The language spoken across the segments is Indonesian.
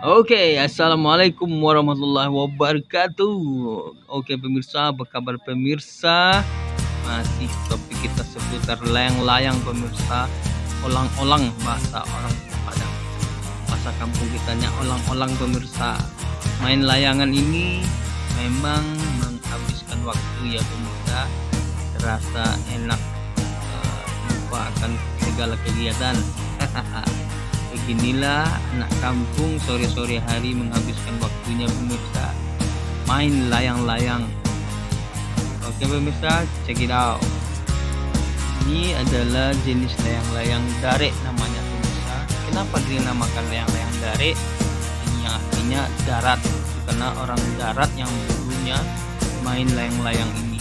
Oke, assalamualaikum warahmatullahi wabarakatuh. Oke, pemirsa, apa kabar pemirsa? Masih topik kita seputar layang-layang pemirsa. Olang-olang bahasa orang Padang. Bahasa kampung kitanya olang-olang pemirsa. Main layangan ini memang menghabiskan waktu ya pemirsa. Terasa enak, lupa akan segala kegiatan. Beginilah anak kampung sore-sore hari menghabiskan waktunya pemirsa, main layang-layang. Oke pemirsa, check it out. Ini adalah jenis layang-layang dare namanya pemirsa. Kenapa dinamakan layang-layang dare? Ini artinya darat, karena orang darat yang dulunya main layang-layang ini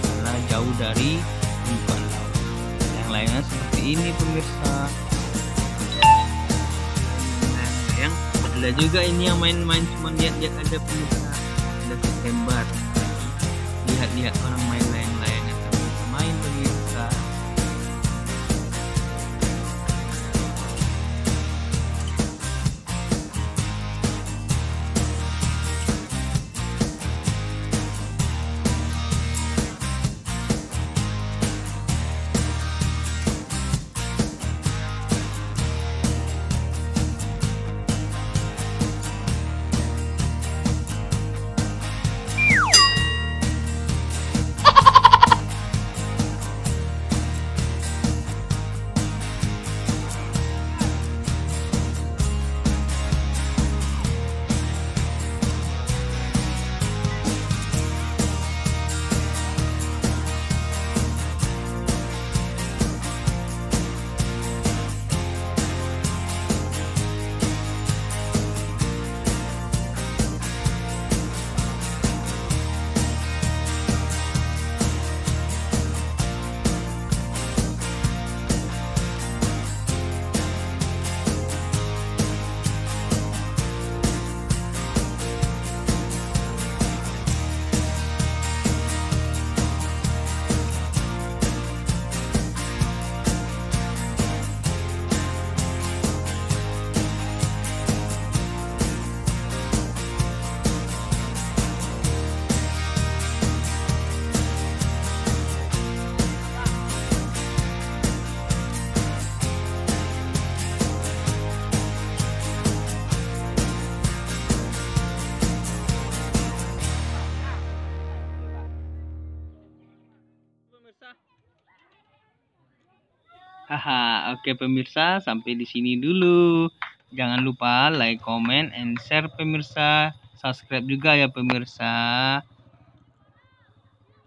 karena jauh dari permukaan laut. Layang-layangnya seperti ini pemirsa. Yang ada juga ini yang main-main cuma lihat-lihat aja pemirsa, ada ketembar, lihat-lihat orang main layang-layangnya tapi main pemirsa. Haha, oke pemirsa, sampai di sini dulu. Jangan lupa like, comment, and share pemirsa. Subscribe juga ya pemirsa.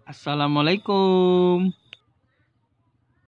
Assalamualaikum.